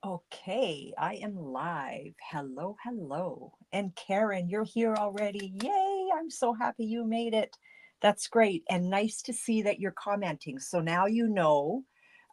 Okay, I am live. Hello, hello. And Karen, you're here already. Yay, I'm so happy you made it. That's great. And nice to see that you're commenting. So now you know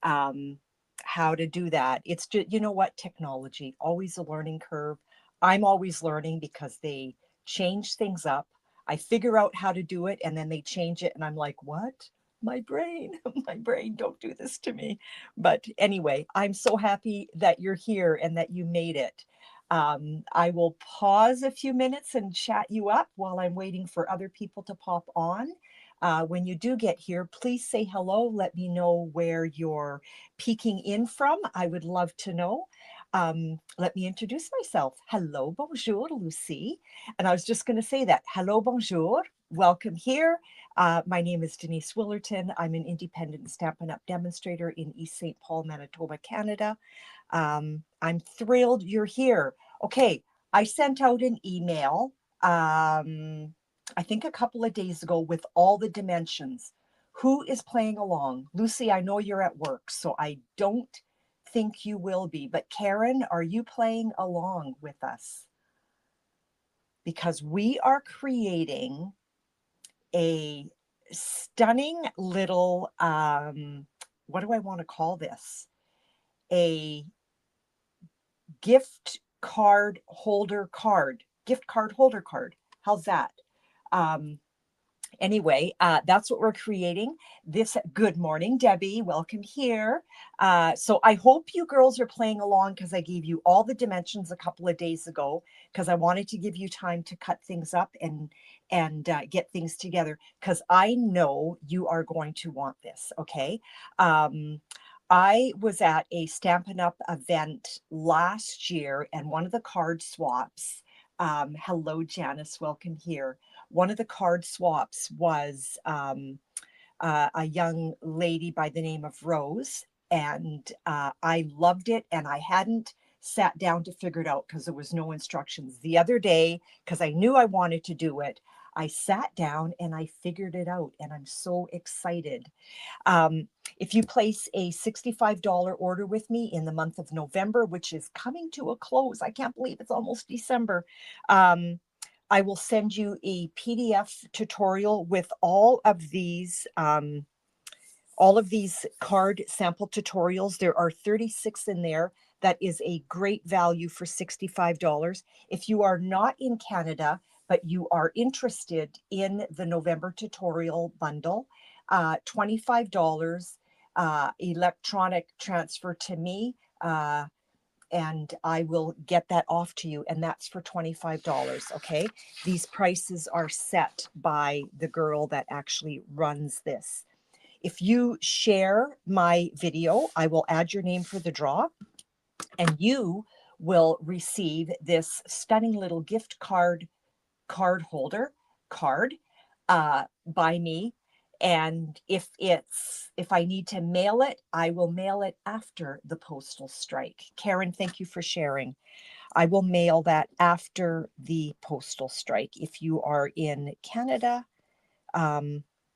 um, how to do that. It's just, you know what, technology, always a learning curve. I'm always learning because they change things up. I figure out how to do it and then they change it. And I'm like, what? My brain, my brain, don't do this to me. But anyway, I'm so happy that you're here and that you made it. I will pause a few minutes and chat you up while I'm waiting for other people to pop on. When you do get here, please say hello. Let me know where you're peeking in from. I would love to know. Let me introduce myself. Hello, bonjour, Lucy. And I was just going to say that. Hello, bonjour. Welcome here. My name is Denise Willerton. I'm an independent Stampin' Up demonstrator in East St. Paul, Manitoba, Canada. I'm thrilled you're here. Okay, I sent out an email, I think a couple of days ago with all the dimensions. Who is playing along? Lucy, I know you're at work, so I don't think you will be. But Karen, are you playing along with us? Because we are creating a stunning little, what do I want to call this? A gift card holder card, gift card holder card. How's that? Anyway, that's what we're creating. This, good morning, Debbie. Welcome here. So I hope you girls are playing along because I gave you all the dimensions a couple of days ago because I wanted to give you time to cut things up and get things together because I know you are going to want this. Okay. I was at a Stampin' Up event last year and one of the card swaps, hello, Janice, welcome here. One of the card swaps was a young lady by the name of Rose, and I loved it, and I hadn't sat down to figure it out because there was no instructions. The other day, because I knew I wanted to do it, I sat down and I figured it out, and I'm so excited. If you place a $65 order with me in the month of November, which is coming to a close, I can't believe it's almost December, I will send you a PDF tutorial with all of these card sample tutorials. There are 36 in there. That is a great value for $65. If you are not in Canada, but you are interested in the November tutorial bundle, $25 electronic transfer to me, and I will get that off to you, and that's for $25, okay? These prices are set by the girl that actually runs this. If you share my video, I will add your name for the draw, and you will receive this stunning little gift card holder card by me. And if I need to mail it, I will mail it after the postal strike. Karen, thank you for sharing. I will mail that after the postal strike. If you are in Canada,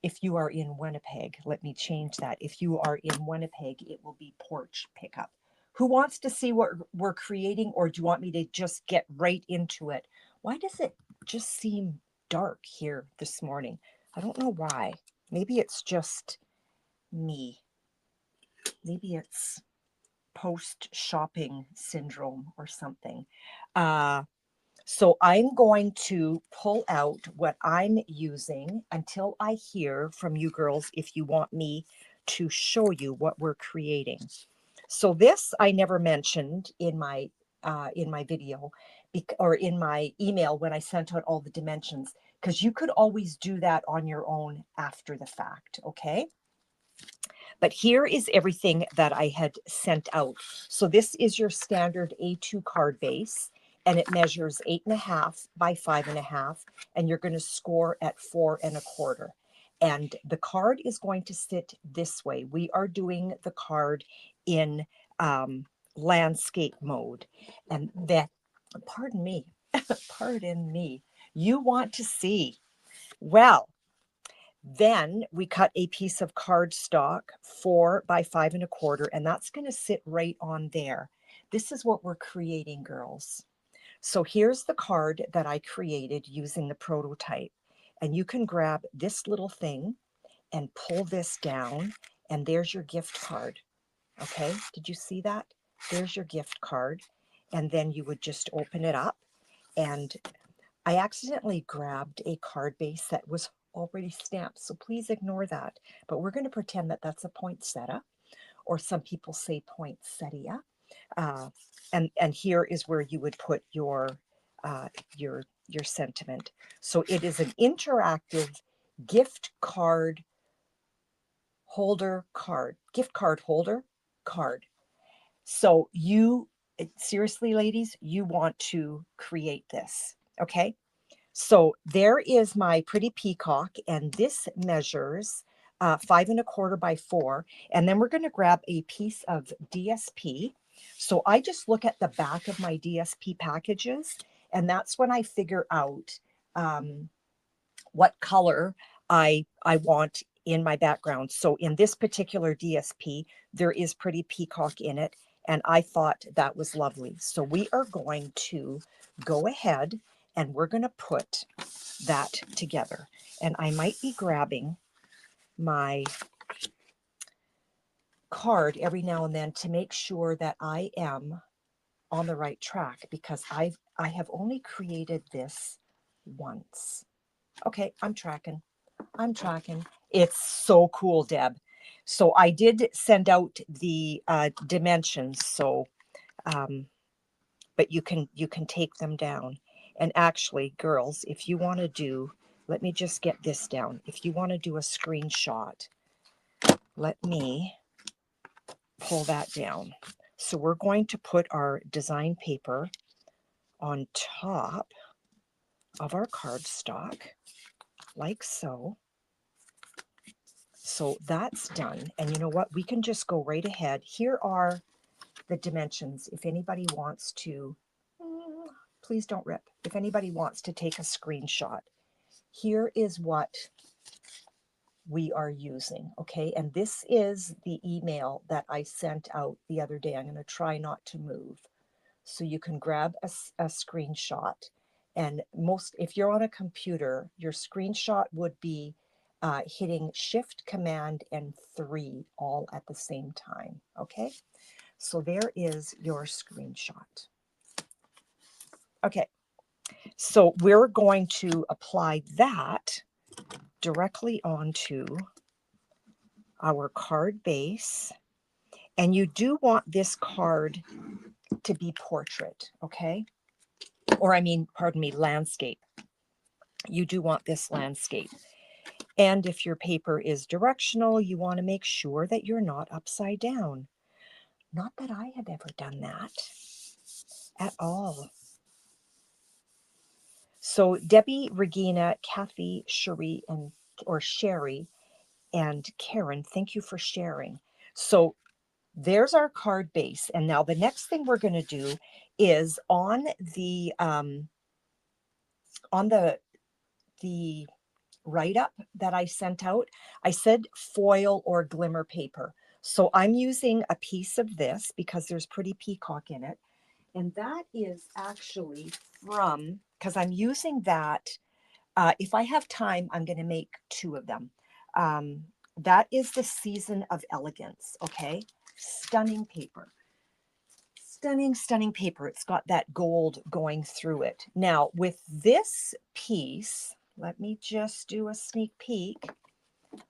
if you are in Winnipeg, let me change that. If you are in Winnipeg, it will be porch pickup. Who wants to see what we're creating, or do you want me to just get right into it? Why does it just seem dark here this morning? I don't know why. Maybe it's just me. Maybe it's post-shopping syndrome or something. So I'm going to pull out what I'm using until I hear from you girls if you want me to show you what we're creating. So this I never mentioned in my video or in my email when I sent out all the dimensions, because you could always do that on your own after the fact, okay? But here is everything that I had sent out. So this is your standard A2 card base, and it measures 8.5 by 5.5, and you're going to score at 4 1/4. And the card is going to sit this way. We are doing the card in landscape mode, and that, pardon me, pardon me, you want to see, well, then we cut a piece of cardstock 4 by 5 1/4, and that's going to sit right on there. this is what we're creating, girls. So here's the card that I created using the prototype. And you can grab this little thing and pull this down, and there's your gift card. Okay, did you see that? There's your gift card. And then you would just open it up. And I accidentally grabbed a card base that was already stamped, so please ignore that. But we're going to pretend that that's a poinsettia, or some people say poinsettia. And here is where you would put your sentiment. So it is an interactive gift card holder card, gift card holder card. So you, seriously, ladies, you want to create this, okay? So there is my pretty peacock, and this measures 5¼ by 4. And then we're going to grab a piece of DSP. So I just look at the back of my DSP packages, and that's when I figure out what color I want in my background. So in this particular DSP, there is pretty peacock in it, and I thought that was lovely. So we are going to go ahead and we're going to put that together. And I might be grabbing my card every now and then to make sure that I am on the right track, because I have only created this once. Okay, I'm tracking. It's so cool, Deb. So I did send out the dimensions, so but you can take them down. And actually, girls, if you want to do, let me just get this down. If you want to do a screenshot, let me pull that down. So we're going to put our design paper on top of our cardstock, like so. So that's done. And you know what? We can just go right ahead. Here are the dimensions. If anybody wants to, please don't rip. If anybody wants to take a screenshot, here is what we are using. Okay. And this is the email that I sent out the other day. I'm going to try not to move. So you can grab a screenshot. And if you're on a computer, your screenshot would be hitting Shift, Command, and 3 all at the same time. Okay, so there is your screenshot. Okay, so we're going to apply that directly onto our card base. And you do want this card to be portrait, okay? Or I mean, pardon me, landscape. You do want this landscape. And if your paper is directional, you want to make sure that you're not upside down. Not that I have ever done that at all. So Debbie, Regina, Kathy, Sherry, and Karen, thank you for sharing. So there's our card base. And now the next thing we're going to do is on the write-up that I sent out, I said foil or glimmer paper. So I'm using a piece of this because there's pretty peacock in it. And that is actually from, because I'm using that, if I have time, I'm going to make 2 of them. That is the Season of Elegance, okay? Stunning paper. Stunning paper. It's got that gold going through it. Now, with this piece, let me just do a sneak peek.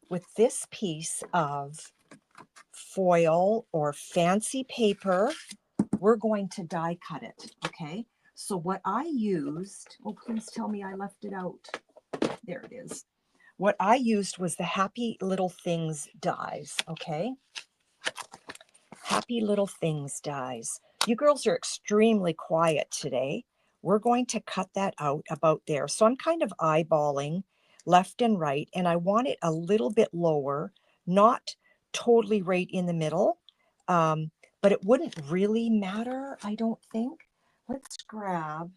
With this piece of foil or fancy paper, we're going to die cut it, okay? So what I used, oh, please tell me I left it out. There it is. What I used was the Happy Little Things dies, okay? Happy Little Things dies. You girls are extremely quiet today. We're going to cut that out about there. So I'm kind of eyeballing left and right, and I want it a little bit lower, not totally right in the middle, but it wouldn't really matter, I don't think. Let's grab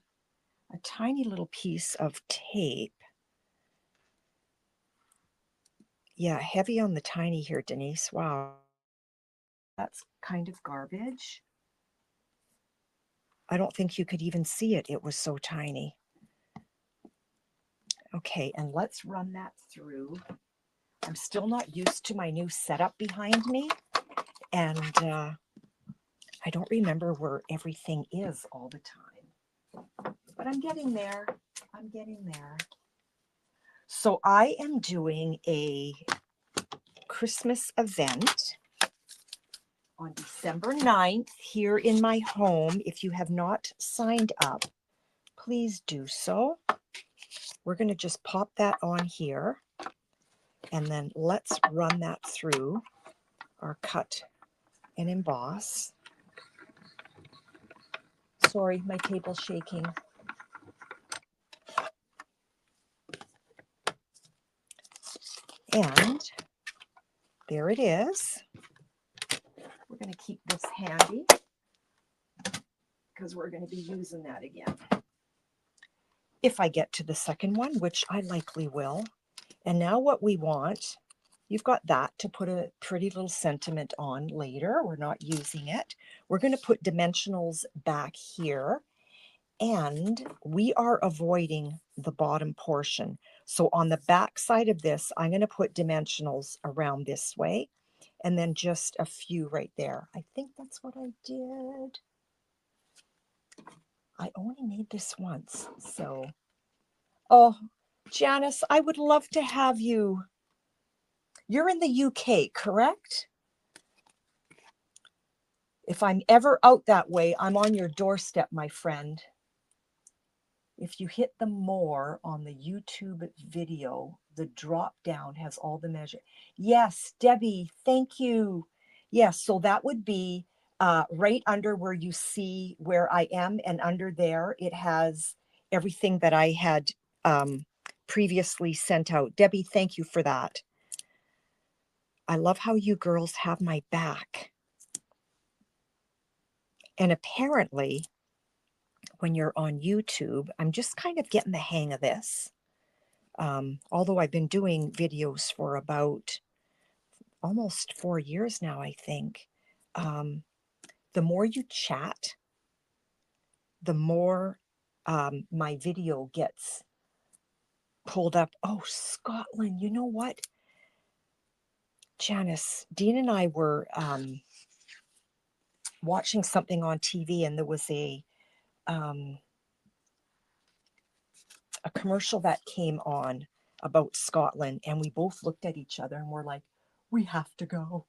a tiny little piece of tape. Yeah, heavy on the tiny here, Denise. Wow, that's kind of garbage. I don't think you could even see it. It was so tiny. Okay, and let's run that through. I'm still not used to my new setup behind me, and I don't remember where everything is all the time. But I'm getting there. I'm getting there. So I am doing a Christmas event on December 9th here in my home. If you have not signed up, please do so. We're going to just pop that on here, and then let's run that through our cut and emboss. Sorry, my table's shaking. And there it is. We're going to keep this handy because we're going to be using that again. If I get to the second one, which I likely will. And now what we want, you've got that to put a pretty little sentiment on later. We're not using it. We're going to put dimensionals back here. And we are avoiding the bottom portion. So on the back side of this, I'm going to put dimensionals around this way, and then just a few right there. I think that's what I did. I only made this once, so. Oh, Janice, I would love to have you. You're in the UK, correct? If I'm ever out that way, I'm on your doorstep, my friend. If you hit the more on the YouTube video, the drop down has all the measure. Yes, Debbie, thank you. Yes, so that would be right under where you see where I am, and under there it has everything that I had previously sent out. Debbie, thank you for that. I love how you girls have my back. And apparently, when you're on YouTube, I'm just kind of getting the hang of this. Although I've been doing videos for about almost 4 years now, I think. The more you chat, the more my video gets pulled up. Oh, Scotland, you know what? Janice, Dean and I were watching something on TV, and there was a commercial that came on about Scotland, and we both looked at each other and we're like, we have to go.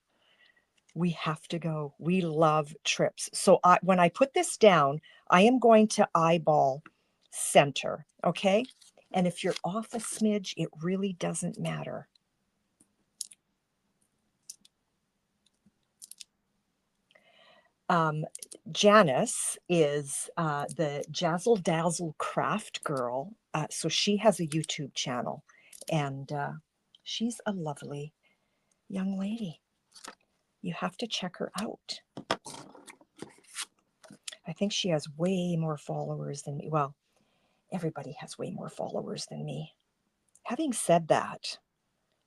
We have to go. We love trips. So when I put this down, I am going to eyeball center, okay? And if you're off a smidge, it really doesn't matter. Janice is the Jazzle Dazzle Craft Girl. So she has a YouTube channel, and she's a lovely young lady. You have to check her out. I think she has way more followers than me. Well, everybody has way more followers than me. Having said that,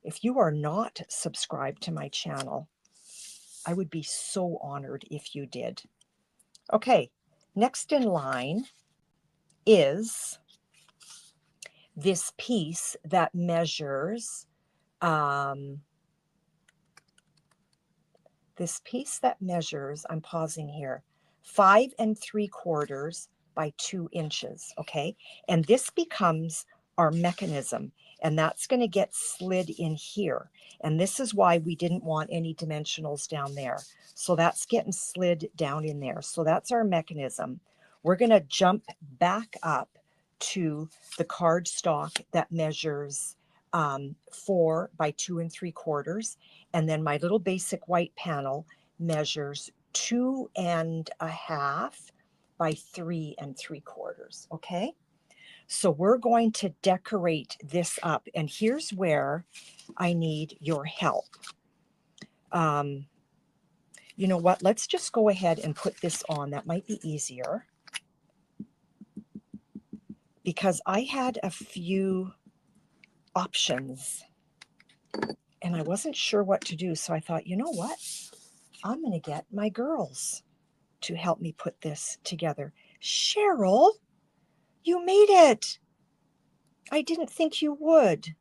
if you are not subscribed to my channel, I would be so honored if you did. Okay, next in line is this piece that measures, I'm pausing here, 5 3/4 by 2 inches, okay? And this becomes our mechanism, and that's going to get slid in here. And this is why we didn't want any dimensionals down there. So that's getting slid down in there. So that's our mechanism. We're going to jump back up to the cardstock that measures 4 by 2 3/4. And then my little basic white panel measures 2 1/2 by 3 3/4. Okay. So we're going to decorate this up, and here's where I need your help. You know what? Let's just go ahead and put this on. That might be easier, because I had a few options and I wasn't sure what to do. So I thought, you know what? I'm going to get my girls to help me put this together. Cheryl, you made it. I didn't think you would.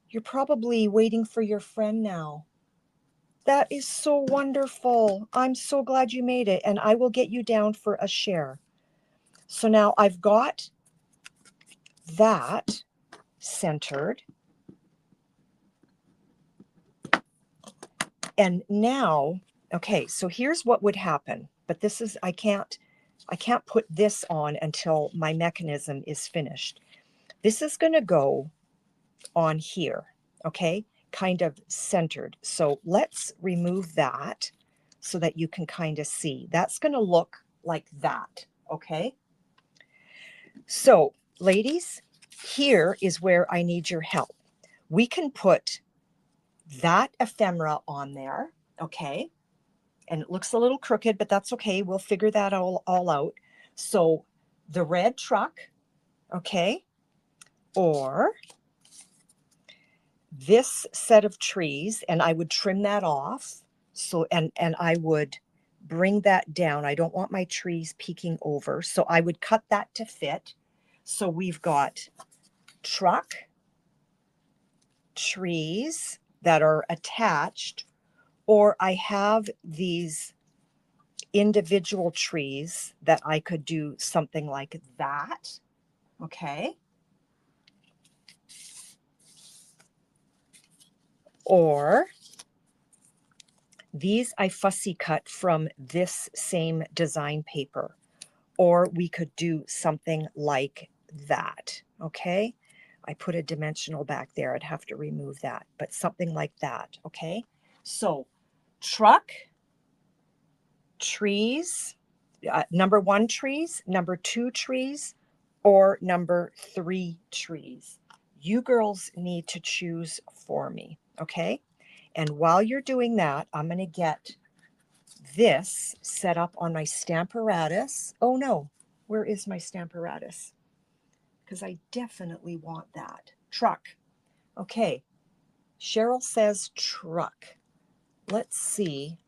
You're probably waiting for your friend now. That is so wonderful. I'm so glad you made it, and I will get you down for a share. So now I've got that centered. And now, okay, so here's what would happen. But this is, I can't put this on until my mechanism is finished. This is going to go on here, okay, kind of centered. So let's remove that so that you can kind of see. That's going to look like that, okay? So, ladies, here is where I need your help. We can put that ephemera on there, okay? And it looks a little crooked, but that's okay. We'll figure that all out. So the red truck, okay, or this set of trees, and I would trim that off. So, and I would bring that down. I don't want my trees peeking over. So I would cut that to fit. So we've got truck, trees that are attached, or I have these individual trees that I could do something like that. Okay. Or these I fussy cut from this same design paper. Or we could do something like that. Okay. I put a dimensional back there. I'd have to remove that, but something like that. Okay. So truck, trees, number 1 trees, number 2 trees, or number 3 trees. You girls need to choose for me, okay? And while you're doing that, I'm going to get this set up on my Stamparatus. Oh no, where is my Stamparatus? Because I definitely want that. Truck. Okay, Cheryl says truck. Let's see.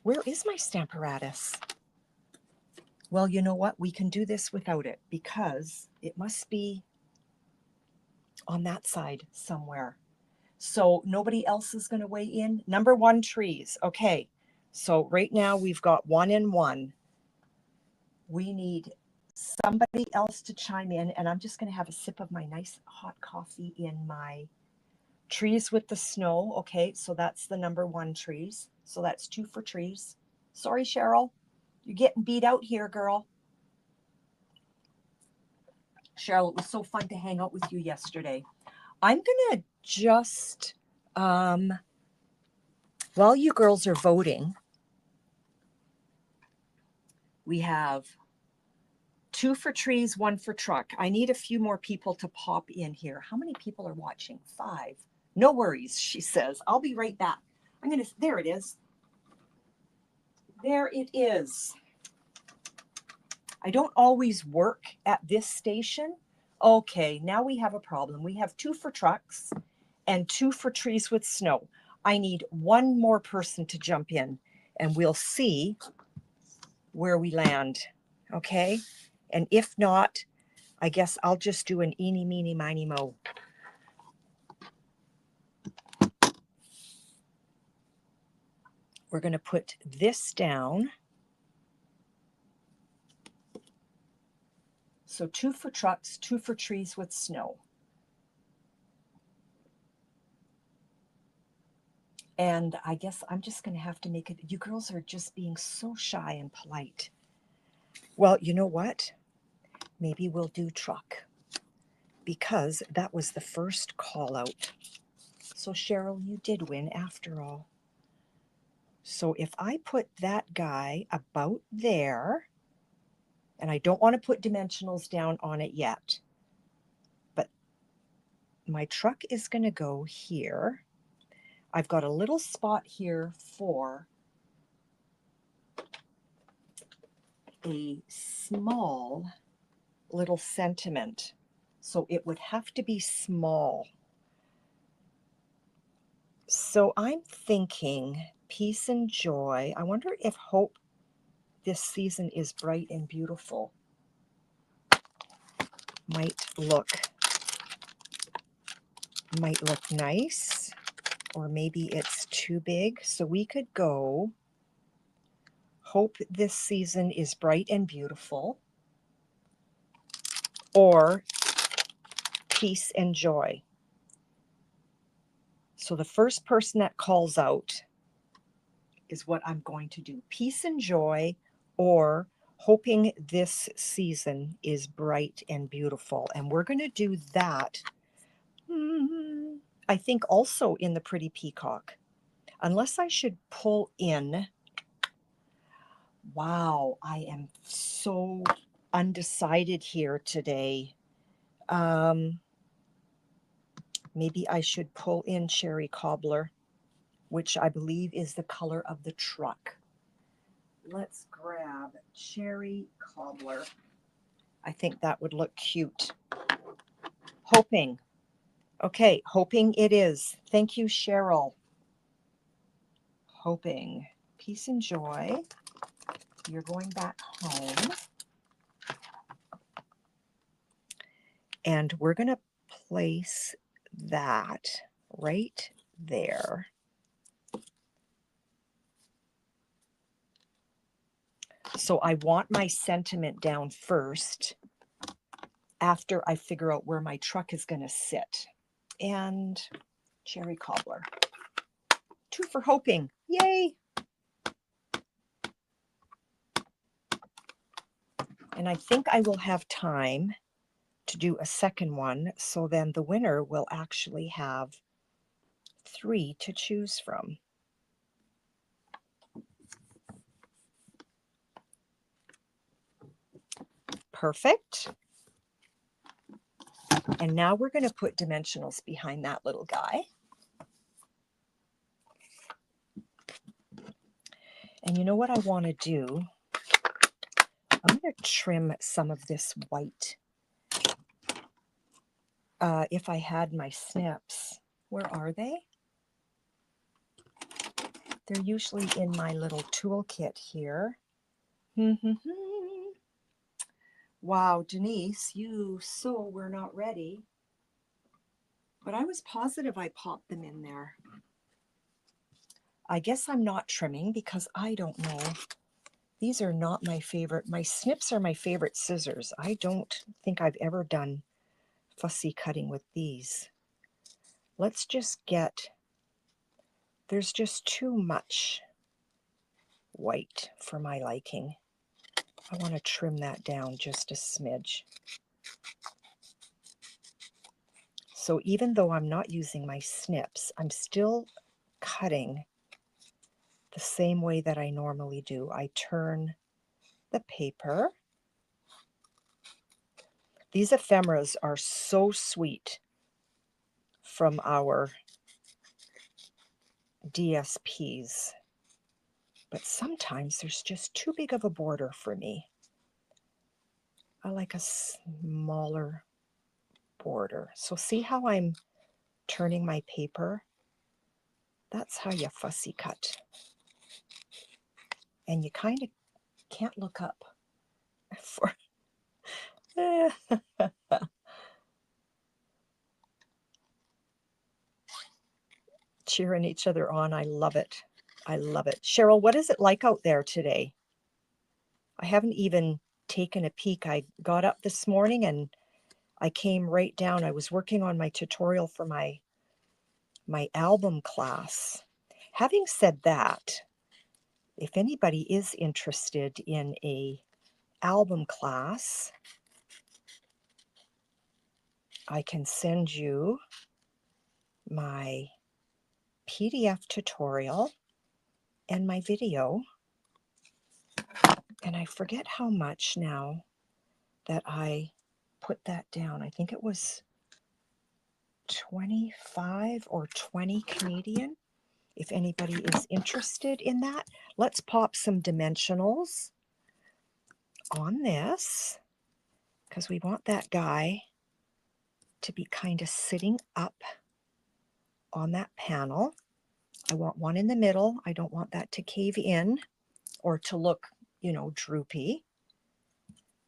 Where is my Stamparatus? Well, you know what? We can do this without it because it must be on that side somewhere. So nobody else is going to weigh in. Number 1 trees. Okay. So right now we've got 1 and 1. We need somebody else to chime in, and I'm just going to have a sip of my nice hot coffee in my trees with the snow. Okay. So that's the number 1 trees. So that's 2 for trees. Sorry, Cheryl. You're getting beat out here, girl. Cheryl, it was so fun to hang out with you yesterday. I'm going to just, while you girls are voting, we have 2 for trees, 1 for truck. I need a few more people to pop in here. How many people are watching? 5. No worries, she says. I'll be right back. There it is. There it is. I don't always work at this station. Okay, now we have a problem. We have 2 for trucks and 2 for trees with snow. I need 1 more person to jump in, and we'll see where we land. Okay? And if not, I guess I'll just do an eeny, meeny, miny, mo. We're going to put this down. So 2 for trucks, 2 for trees with snow. And I guess I'm just going to have to make it. You girls are just being so shy and polite. Well, you know what? Maybe we'll do truck, because that was the first call out. So Cheryl, you did win after all. So if I put that guy about there, and I don't want to put dimensionals down on it yet, but my truck is going to go here. I've got a little spot here for a small little sentiment. So it would have to be small. So I'm thinking peace and joy. I wonder if hope this season is bright and beautiful might look nice, or maybe it's too big. So we could go, hope this season is bright and beautiful, or peace and joy. So the first person that calls out is what I'm going to do. Peace and joy, or hoping this season is bright and beautiful. And we're going to do that, I think, also in the Pretty Peacock. Unless I should pull in. Wow, I am so undecided here today. Maybe I should pull in Cherry Cobbler, which I believe is the color of the truck. Let's grab Cherry Cobbler. I think that would look cute. Hoping. Okay, hoping it is. Thank you, Cheryl. Hoping. Peace and joy. You're going back home. And we're going to place that right there. So I want my sentiment down first after I figure out where my truck is going to sit. And Cherry Cobbler. 2 for hoping. Yay! And I think I will have time to do a second one, so then the winner will actually have 3 to choose from. Perfect. And now we're going to put dimensionals behind that little guy. And you know what I want to do? I'm going to trim some of this white. If I had my snips, where are they? They're usually in my little toolkit here. Wow, Denise, you so were not ready. But I was positive I popped them in there. I guess I'm not trimming because I don't know. These are not my favorite. My snips are my favorite scissors. I don't think I've ever done fussy cutting with these. Let's just get, there's just too much white for my liking. I want to trim that down just a smidge. So even though I'm not using my snips, I'm still cutting the same way that I normally do. I turn the paper. These ephemeras are so sweet from our DSPs, but sometimes there's just too big of a border for me. I like a smaller border. So see how I'm turning my paper? That's how you fussy cut. And you kind of can't look up for cheering each other on. I love it. I love it. Cheryl, what is it like out there today? I haven't even taken a peek. I got up this morning and I came right down. I was working on my tutorial for my album class. Having said that, if anybody is interested in a album class, I can send you my PDF tutorial and my video. And I forget how much now that I put that down. I think it was 25 or 20 Canadian. If anybody is interested in that, let's pop some dimensionals on this because we want that guy to be kind of sitting up on that panel. I want one in the middle. I don't want that to cave in or to look, you know, droopy.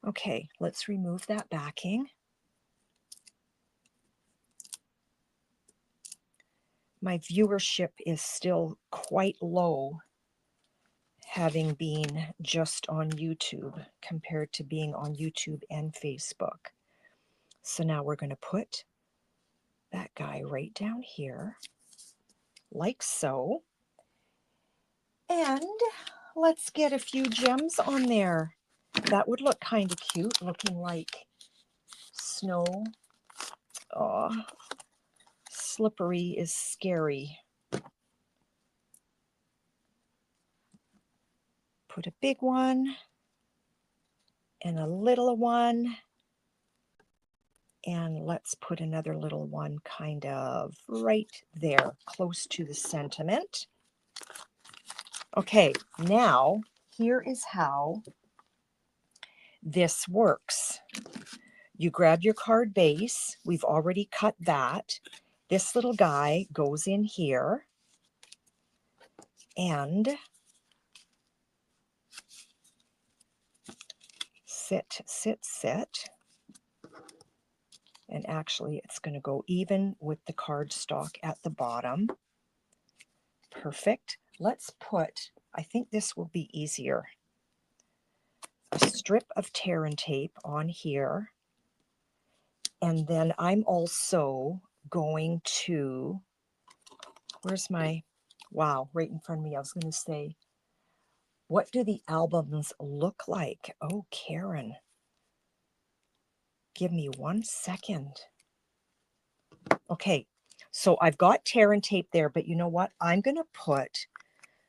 Okay, let's remove that backing. My viewership is still quite low, having been just on YouTube compared to being on YouTube and Facebook. So now we're going to put that guy right down here, like so. And let's get a few gems on there. That would look kind of cute, looking like snow. Oh, slippery is scary. Put a big one and a little one. And let's put another little one kind of right there, close to the sentiment. Okay, now here is how this works. You grab your card base. We've already cut that. This little guy goes in here and sit. And actually, it's going to go even with the cardstock at the bottom. Perfect. Let's put, I think this will be easier, a strip of tear and tape on here. And then I'm also going to, where's my, wow, right in front of me. I was going to say, what do the albums look like? Oh, Karen, give me 1 second. Okay, so I've got tear and tape there, but you know what? I'm going to put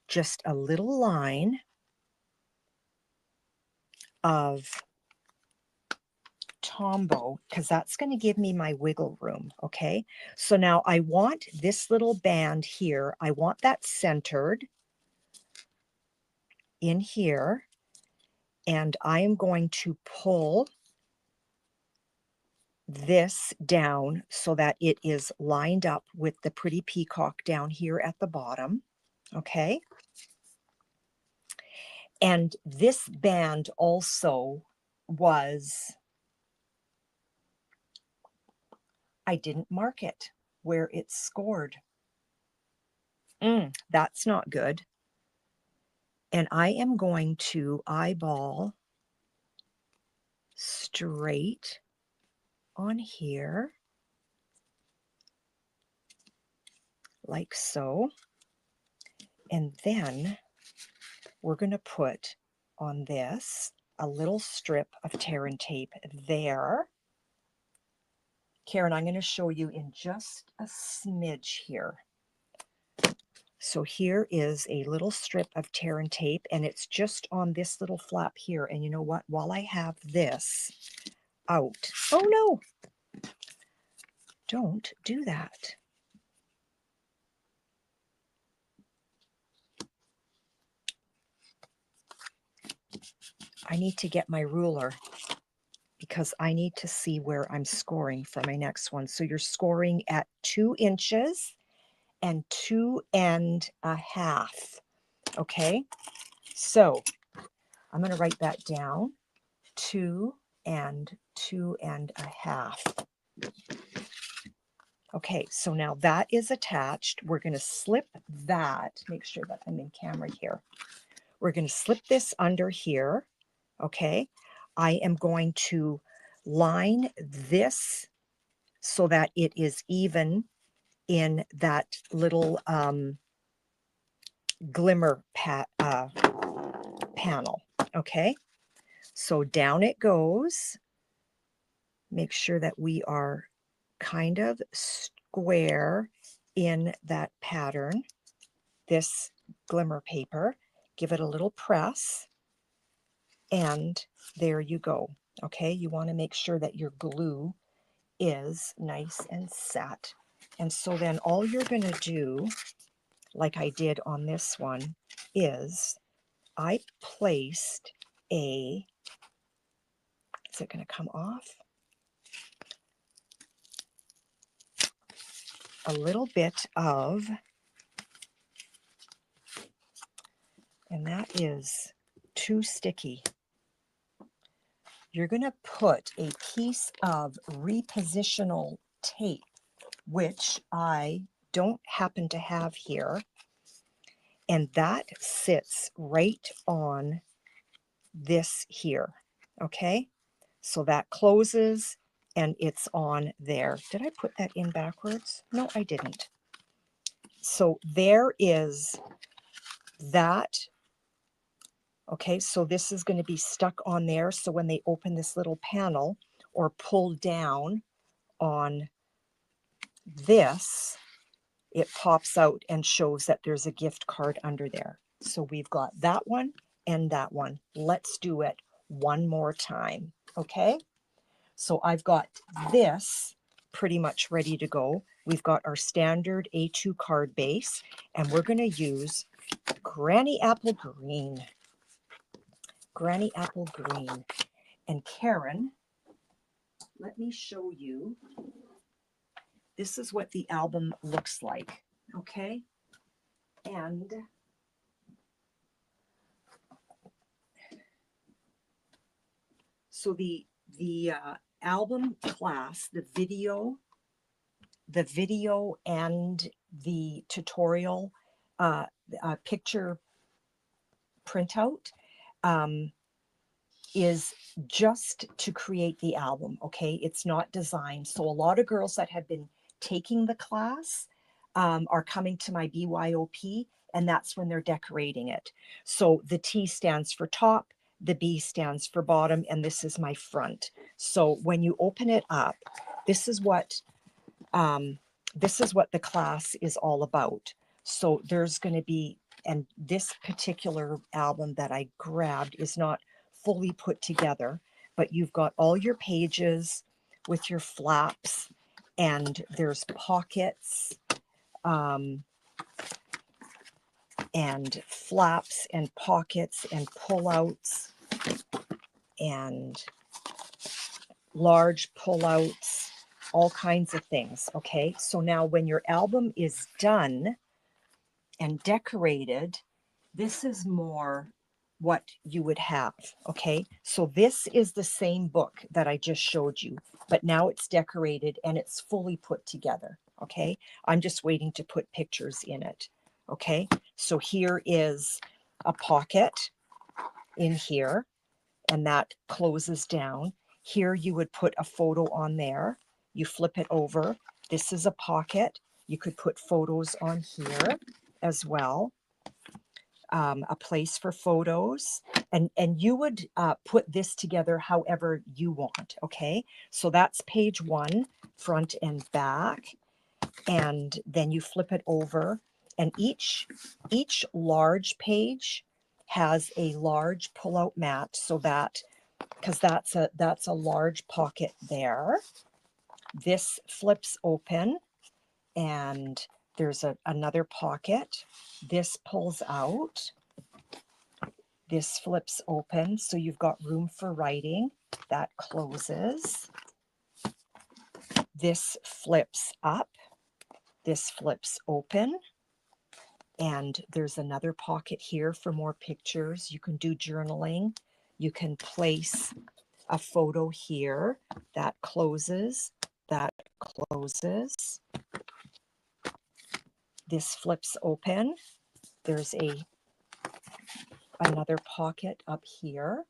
just a little line of Tombow, because that's going to give me my wiggle room. Okay, so now I want this little band here. I want that centered in here, and I am going to pull this down so that it is lined up with the pretty peacock down here at the bottom. Okay, and this band also was, I didn't mark it where it's scored. That's not good. And I am going to eyeball straight on here, like so. And then we're going to put on this a little strip of tear and tape there. Karen, I'm going to show you in just a smidge here. So here is a little strip of tear and tape, and it's just on this little flap here. And you know what? While I have this out, oh no, don't do that. I need to get my ruler because I need to see where I'm scoring for my next one. So you're scoring at 2 inches and 2.5. Okay, so I'm going to write that down, 2 and 2.5. Okay, so now that is attached. We're going to slip that, make sure that I'm in camera here. We're going to slip this under here. Okay, I am going to line this so that it is even in that little Glimmer panel. Okay, so down it goes. Make sure that we are kind of square in that pattern, this Glimmer paper. Give it a little press, and there you go. Okay, you want to make sure that your glue is nice and set. And so then all you're going to do, like I did on this one, is I placed a, is it going to come off? A little bit of, and that is too sticky. You're going to put a piece of repositional tape, which I don't happen to have here, and that sits right on this here, okay? So that closes and it's on there. Did I put that in backwards? No, I didn't. So there is that. Okay, so this is going to be stuck on there. So when they open this little panel or pull down on this, it pops out and shows that there's a gift card under there. So we've got that one and that one. Let's do it one more time. Okay, so I've got this pretty much ready to go. We've got our standard A2 card base, and we're going to use Granny Apple Green. Granny Apple Green. And Karen, let me show you. This is what the album looks like, okay? And so the album class, the video and the tutorial picture printout is just to create the album, okay? It's not designed. So a lot of girls that have been taking the class are coming to my BYOP, and that's when they're decorating it. So the T stands for top, the B stands for bottom, and this is my front. So when you open it up, this is what the class is all about. So there's going to be, and this particular album that I grabbed is not fully put together, but you've got all your pages with your flaps, and there's pockets and flaps and pockets and pullouts and large pullouts, all kinds of things. Okay, so now when your album is done and decorated, this is more what you would have. Okay, so this is the same book that I just showed you, but now it's decorated and it's fully put together. Okay, I'm just waiting to put pictures in it. Okay, so here is a pocket in here, and that closes down. Here you would put a photo on there. You flip it over. This is a pocket. You could put photos on here as well. A place for photos, and you would put this together however you want. Okay, so that's page one, front and back, and then you flip it over, and each large page has a large pull-out mat, so that, because that's a large pocket there. This flips open, and there's another pocket. This pulls out. This flips open, so you've got room for writing. That closes. This flips up. This flips open. And there's another pocket here for more pictures. You can do journaling. You can place a photo here. That closes. That closes. This flips open. There's another pocket up here,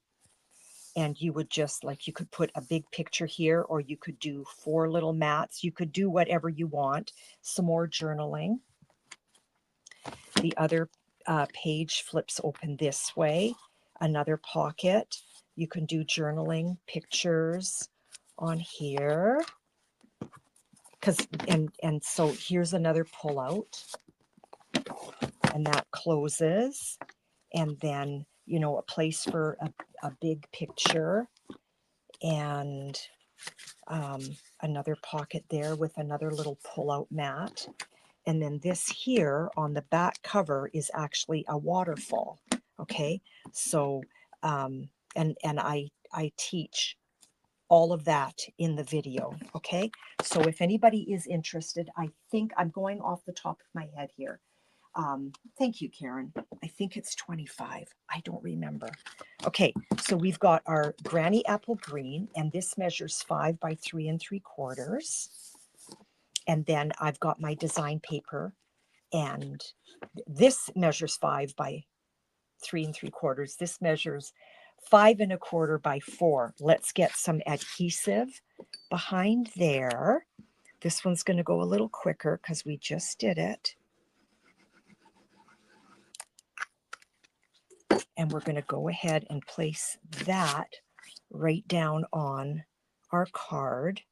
and you would just, like, you could put a big picture here, or you could do 4 little mats. You could do whatever you want. Some more journaling. The other page flips open this way. Another pocket. You can do journaling, pictures on here. And so here's another pull-out, and that closes. And then, you know, a place for a big picture, and another pocket there with another little pull-out mat. And then this here on the back cover is actually a waterfall. Okay, so and I teach all of that in the video. Okay, so if anybody is interested, I think I'm going off the top of my head here. Thank you, Karen. I think it's 25. I don't remember. Okay, so we've got our Granny Apple Green, and this measures 5 by 3 3/4. And then I've got my design paper, and this measures 5 by 3 3/4. This measures 5 1/4 by 4. Let's get some adhesive behind there. This one's going to go a little quicker because we just did it. And we're going to go ahead and place that right down on our card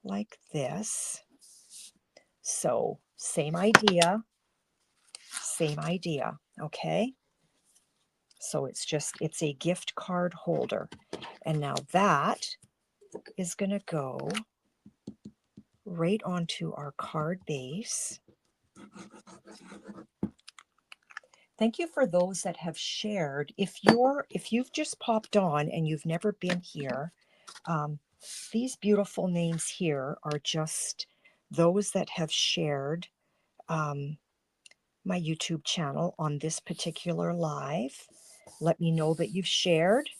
like this. So same idea, okay? So it's a gift card holder. And now that is going to go right onto our card base. Thank you for those that have shared. If you've just popped on and you've never been here, these beautiful names here are just those that have shared my YouTube channel on this particular live. Let me know that you've shared,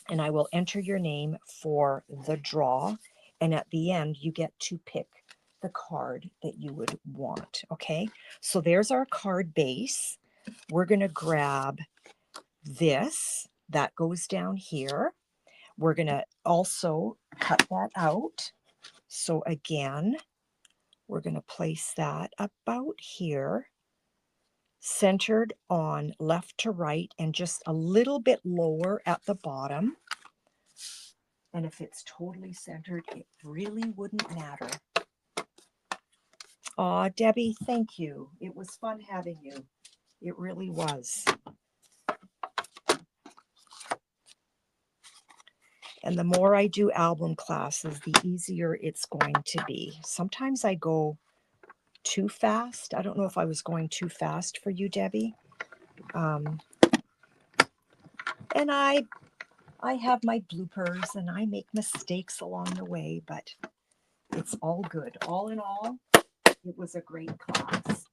and I will enter your name for the draw. And at the end, you get to pick the card that you would want. Okay, so there's our card base. We're going to grab this. That goes down here. We're going to also cut that out. So again, we're going to place that about here, centered on left to right and just a little bit lower at the bottom. And if it's totally centered, it really wouldn't matter. Aw, Debbie, thank you. It was fun having you. It really was. And the more I do album classes, the easier it's going to be. Sometimes I go too fast. I don't know if I was going too fast for you, Debbie. And I have my bloopers and I make mistakes along the way, but it's all good. All in all, it was a great class.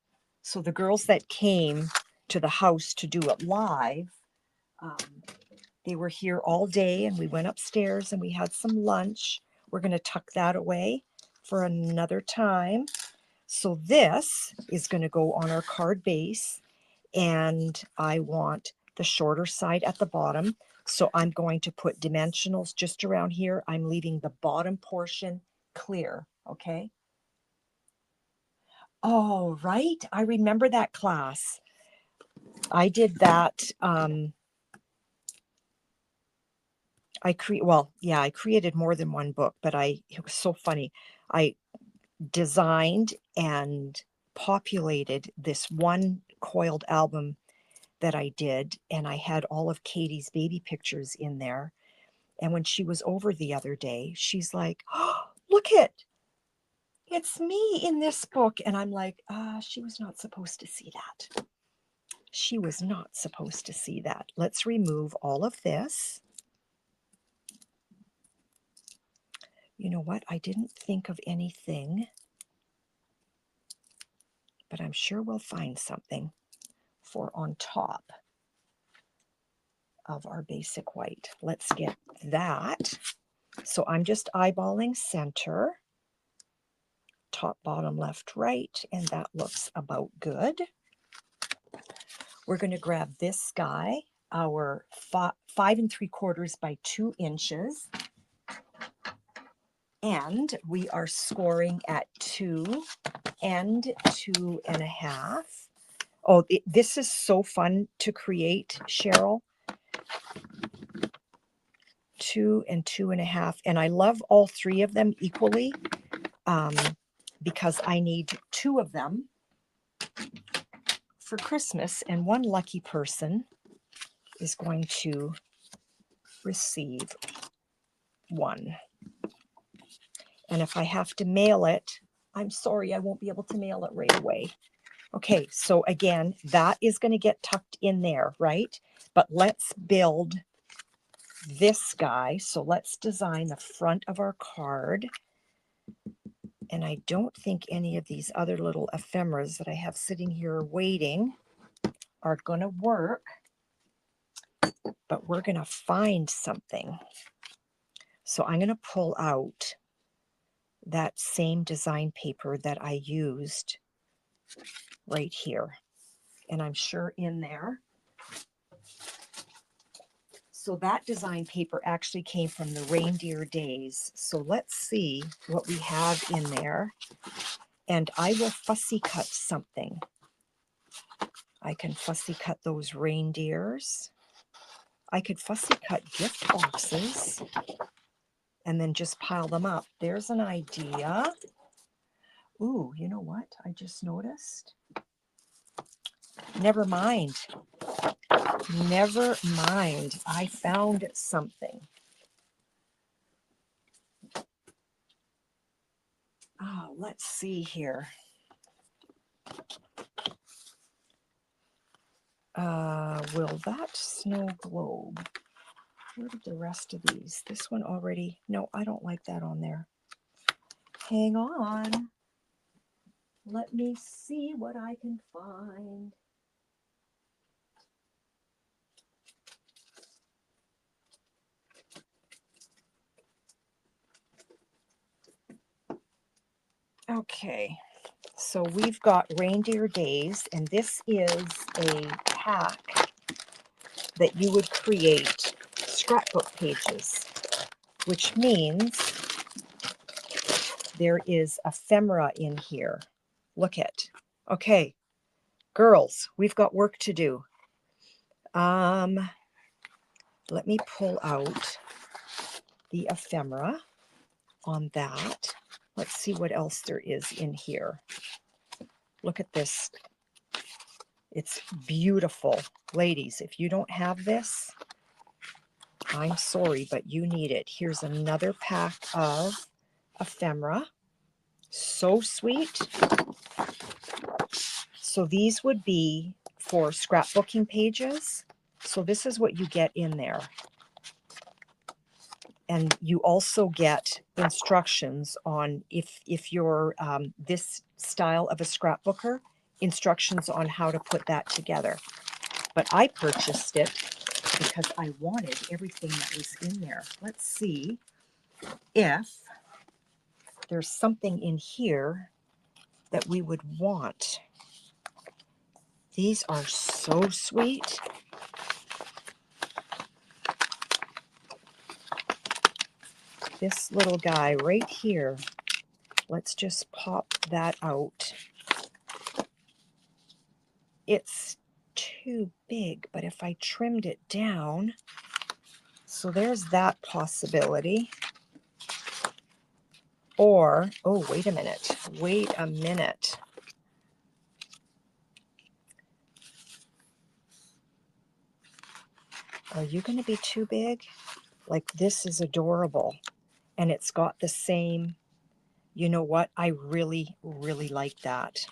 So the girls that came to the house to do it live, they were here all day, and we went upstairs and we had some lunch. We're going to tuck that away for another time. So this is going to go on our card base, and I want the shorter side at the bottom. So I'm going to put dimensionals just around here. I'm leaving the bottom portion clear, okay? Oh, right. I remember that class. I did that. I created more than one book, but it was so funny. I designed and populated this one coiled album that I did, and I had all of Katie's baby pictures in there. And when she was over the other day, she's like, "Oh, look it's me in this book." And I'm like, she was not supposed to see that. She was not supposed to see that. Let's remove all of this. You know what? I didn't think of anything, but I'm sure we'll find something for on top of our basic white. Let's get that. So I'm just eyeballing center, top, bottom, left, right, and that looks about good. We're going to grab this guy, our 5 3/4 by 2 inches. And we are scoring at 2 and 2.5. Oh, this is so fun to create, Cheryl. 2 and 2.5. And I love all 3 of them equally because I need 2 of them for Christmas, and one lucky person is going to receive 1. And if I have to mail it, I'm sorry, I won't be able to mail it right away. Okay, so again, that is going to get tucked in there, right? But let's build this guy. So let's design the front of our card. And I don't think any of these other little ephemeras that I have sitting here waiting are going to work, but we're going to find something. So I'm going to pull out that same design paper that I used right here. And I'm sure in there. So that design paper actually came from the Reindeer Days. So let's see what we have in there. And I will fussy cut something. I can fussy cut those reindeers. I could fussy cut gift boxes and then just pile them up. There's an idea. Ooh, you know what I just noticed? Never mind. Never mind. I found something. Oh, let's see here. Will that snow globe? Where did the rest of these? This one already. No, I don't like that on there. Hang on. Let me see what I can find. Okay, so we've got Reindeer Days, and this is a pack that you would create scrapbook pages, which means there is ephemera in here. Look at. Okay, girls, we've got work to do. Let me pull out the ephemera on that. Let's see what else there is in here. Look at this. It's beautiful. Ladies, if you don't have this, I'm sorry, but you need it. Here's another pack of ephemera. So sweet. So these would be for scrapbooking pages. So this is what you get in there. And you also get instructions on, if you're this style of a scrapbooker, instructions on how to put that together. But I purchased it because I wanted everything that was in there. Let's see if there's something in here that we would want. These are so sweet. This little guy right here, let's just pop that out. It's too big, but if I trimmed it down, so there's that possibility. Or, oh, wait a minute. Wait a minute. Are you going to be too big? Like, this is adorable. And it's got the same, you know what? I really, really like that.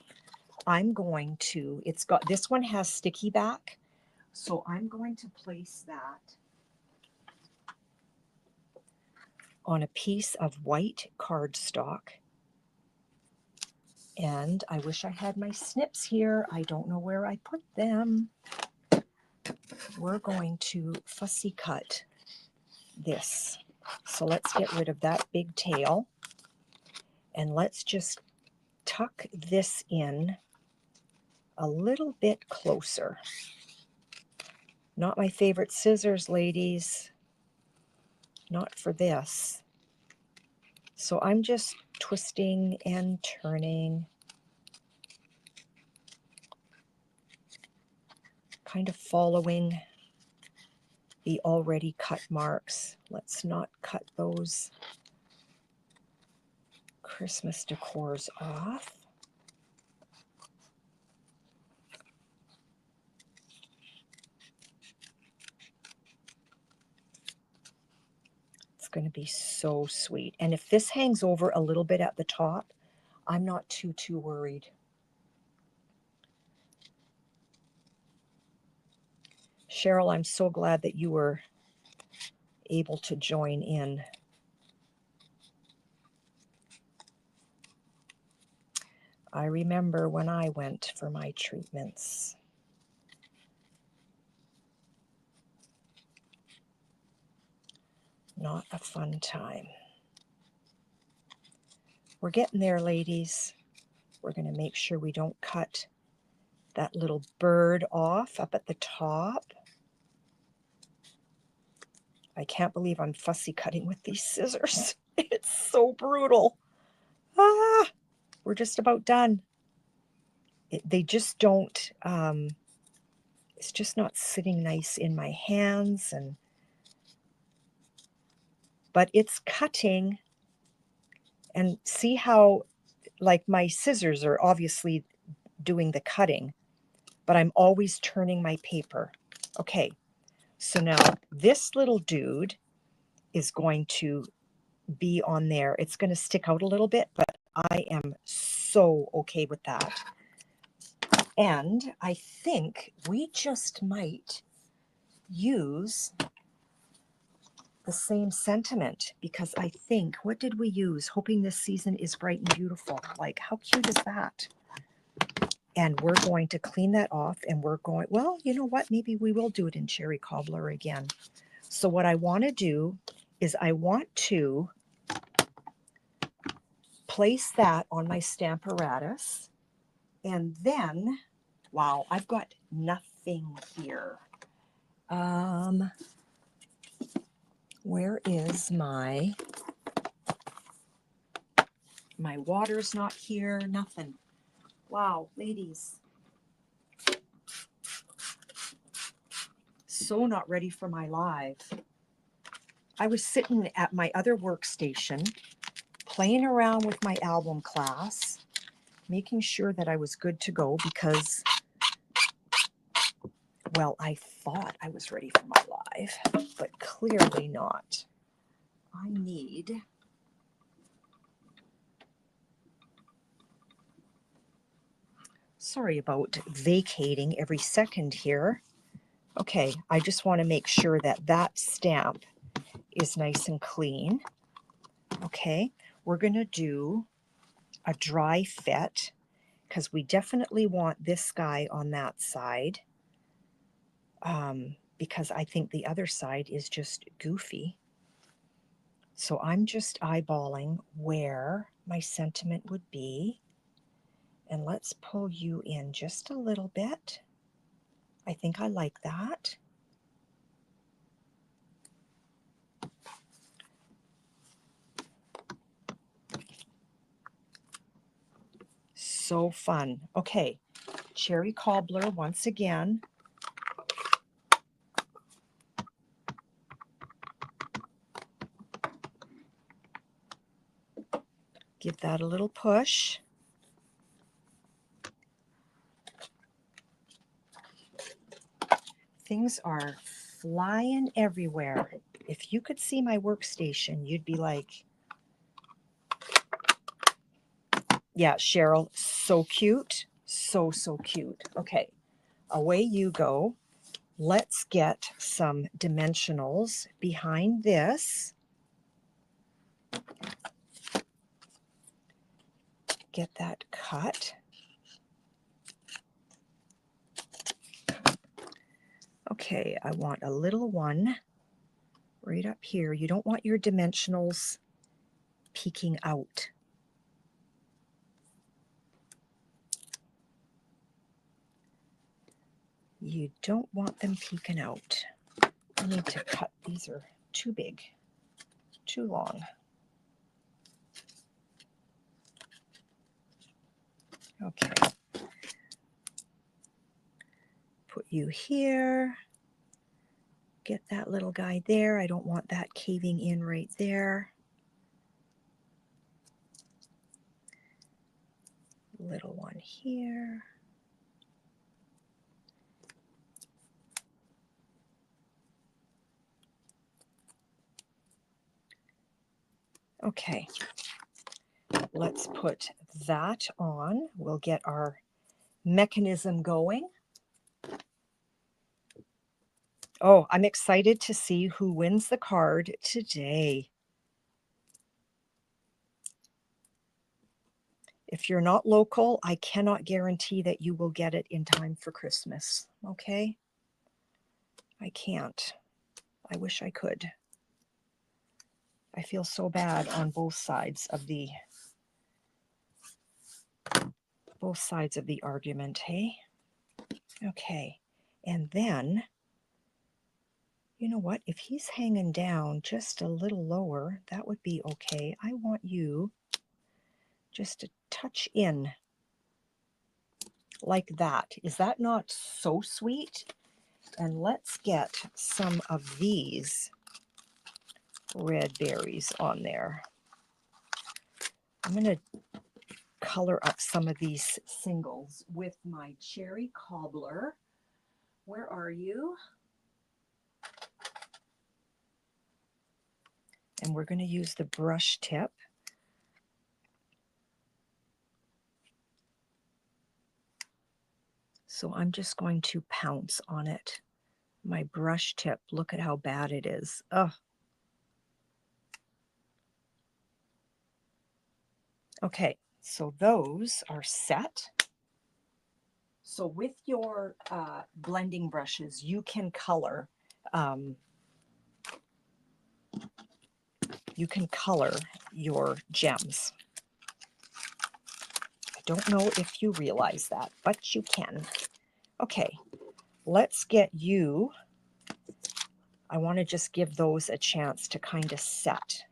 I'm going to, it's got, this one has sticky back. So I'm going to place that on a piece of white cardstock. And I wish I had my snips here. I don't know where I put them. We're going to fussy cut this. So let's get rid of that big tail. And let's just tuck this in a little bit closer. Not my favorite scissors, ladies. Not for this. So I'm just twisting and turning, kind of following the already cut marks. Let's not cut those Christmas decors off. It's going to be so sweet. And if this hangs over a little bit at the top, I'm not too worried. Cheryl, I'm so glad that you were able to join in. I remember when I went for my treatments. Not a fun time. We're getting there, ladies. We're going to make sure we don't cut that little bird off up at the top. I can't believe I'm fussy cutting with these scissors. It's so brutal. Ah, we're just about done. They just don't, it's just not sitting nice in my hands, but it's cutting. And see how, like, my scissors are obviously doing the cutting, but I'm always turning my paper. Okay, so now this little dude is going to be on there. It's going to stick out a little bit, but I am so okay with that. And I think we just might use the same sentiment, because I think, what did we use? Hoping this season is bright and beautiful. Like, how cute is that? And we're going to clean that off, and we're going, well, you know what? Maybe we will do it in Cherry Cobbler again. So what I want to do is I want to place that on my Stamparatus, and then, wow, I've got nothing here. Where is my water's not here, nothing. Wow, ladies. So not ready for my live. I was sitting at my other workstation, playing around with my album class, making sure that I was good to go because, well, I thought I was ready for my live, but clearly not. I need... Sorry about vacating every second here. Okay, I just want to make sure that that stamp is nice and clean. Okay, we're going to do a dry fit because we definitely want this guy on that side, because I think the other side is just goofy. So I'm just eyeballing where my sentiment would be. And let's pull you in just a little bit. I think I like that. So fun. Okay, Cherry Cobbler once again. Give that a little push. Things are flying everywhere. If you could see my workstation, you'd be like, yeah, Cheryl, so cute. So, so cute. Okay, away you go. Let's get some dimensionals behind this. Get that cut. Okay, I want a little one right up here. You don't want your dimensionals peeking out. You don't want them peeking out. I need to cut. These are too big, too long. Okay. Put you here. Get that little guy there. I don't want that caving in right there. Little one here. Okay, let's put that on. We'll get our mechanism going. Oh, I'm excited to see who wins the card today. If you're not local, I cannot guarantee that you will get it in time for Christmas. Okay? I can't. I wish I could. I feel so bad on both sides of the argument, hey? Okay. And then, you know what? If he's hanging down just a little lower, that would be okay. I want you just to touch in like that. Is that not so sweet? And let's get some of these red berries on there. I'm going to color up some of these singles with my cherry cobbler. Where are you? And we're going to use the brush tip. So I'm just going to pounce on it. My brush tip, look at how bad it is. Oh. Okay, so those are set. So with your blending brushes, you can color your gems. I don't know if you realize that, but you can. Okay, let's get you. I want to just give those a chance to kind of set.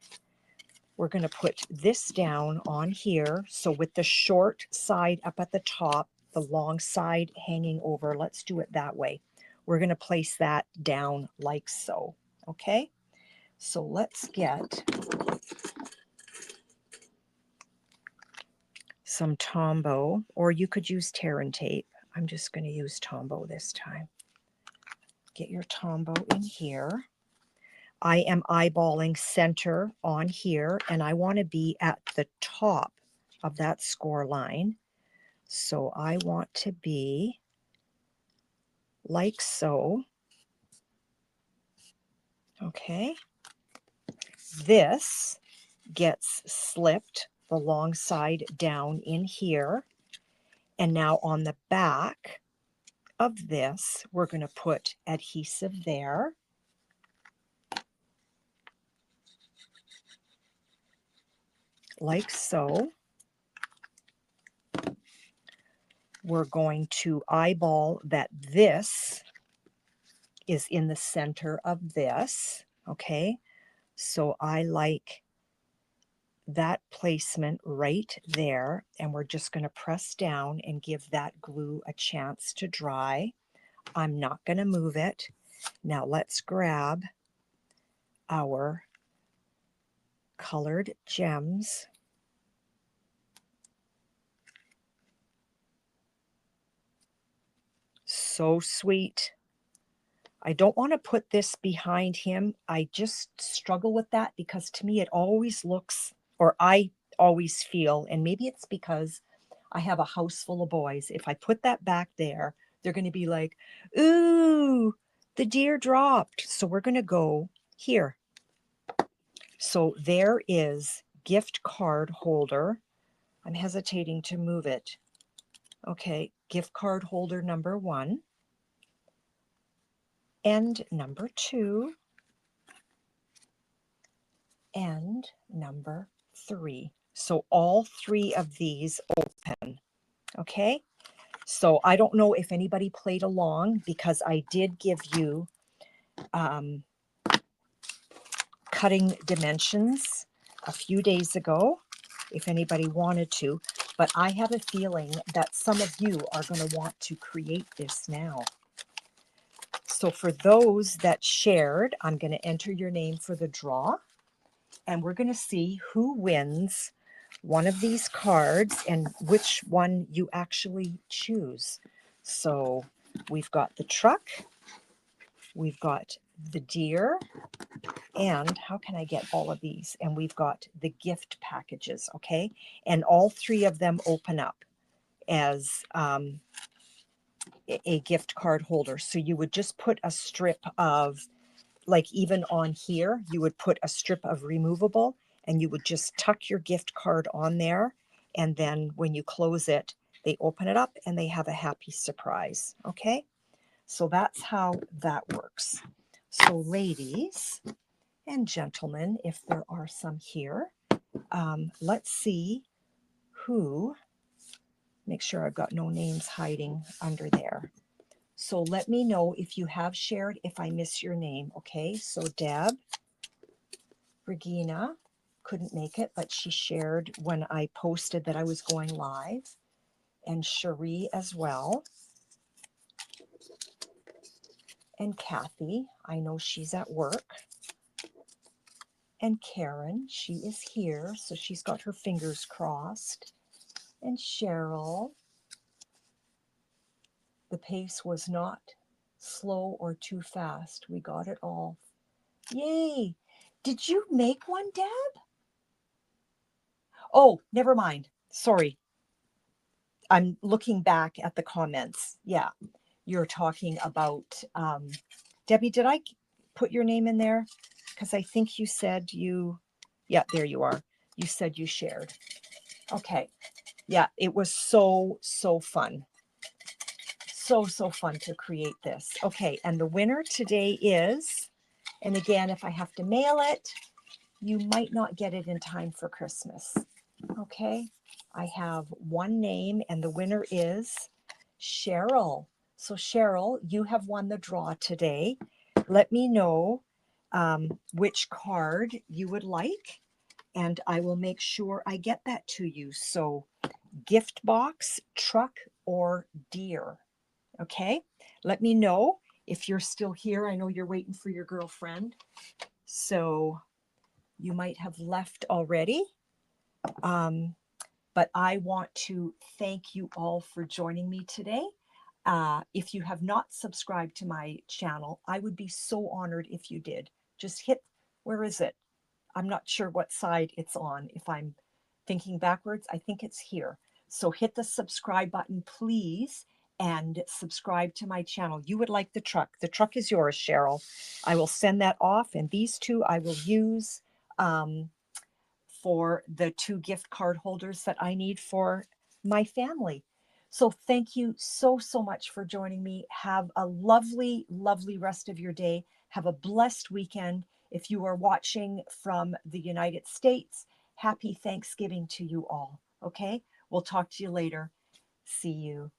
We're going to put this down on here. So with the short side up at the top, the long side hanging over, let's do it that way. We're going to place that down like so. Okay, so let's get some Tombow, or you could use tear and tape. I'm just going to use Tombow this time. Get your Tombow in here. I am eyeballing center on here, and I want to be at the top of that score line. So I want to be like so. Okay. This gets slipped the long side down in here. And now on the back of this, we're going to put adhesive there. Like so. We're going to eyeball that this is in the center of this. Okay, so I like that placement right there, and we're just going to press down and give that glue a chance to dry. I'm not going to move it. Now let's grab our colored gems. So sweet. I don't want to put this behind him. I just struggle with that because to me it always looks, or I always feel, and maybe it's because I have a house full of boys. If I put that back there, they're going to be like, ooh, the deer dropped. So we're going to go here. So there is gift card holder. I'm hesitating to move it. Okay, gift card holder number 1. And number 2. And number 3. So all 3 of these open. Okay, so I don't know if anybody played along because I did give you cutting dimensions a few days ago, if anybody wanted to, but I have a feeling that some of you are going to want to create this now. So for those that shared, I'm going to enter your name for the draw, and we're going to see who wins one of these cards and which one you actually choose. So we've got the truck, we've got the deer, and how can I get all of these? And we've got the gift packages, okay? And all 3 of them open up as a gift card holder. So you would just put a strip of, like even on here, you would put a strip of removable and you would just tuck your gift card on there And then when you close it, they open it up and they have a happy surprise. Okay, so that's how that works. So ladies and gentlemen, if there are some here, let's see who, make sure I've got no names hiding under there. So let me know if you have shared, if I miss your name. Okay, so Deb, Regina couldn't make it, but she shared when I posted that I was going live, and Cherie as well. And Kathy, I know she's at work. And Karen, she is here, so she's got her fingers crossed. And Cheryl, the pace was not slow or too fast. We got it all. Yay! Did you make one, Deb? Oh, never mind. Sorry. I'm looking back at the comments. Yeah, you're talking about, Debbie, did I put your name in there? Because I think you said you, yeah, there you are. You said you shared. Okay. Yeah, it was so fun. So fun to create this. Okay, and the winner today is, and again, if I have to mail it, you might not get it in time for Christmas. Okay, I have one name and the winner is Cheryl. So Cheryl, you have won the draw today. Let me know which card you would like, and I will make sure I get that to you. So gift box, truck, or deer. Okay, let me know if you're still here. I know you're waiting for your girlfriend, so you might have left already. But I want to thank you all for joining me today. If you have not subscribed to my channel, I would be so honored if you did. Just hit, where is it? I'm not sure what side it's on. If I'm thinking backwards, I think it's here. So hit the subscribe button, please, and subscribe to my channel. You would like the truck. The truck is yours, Cheryl. I will send that off, and these two I will use for the 2 gift card holders that I need for my family. So thank you so much for joining me. Have a lovely rest of your day. Have a blessed weekend. If you are watching from the United States, happy Thanksgiving to you all. Okay, we'll talk to you later. See you.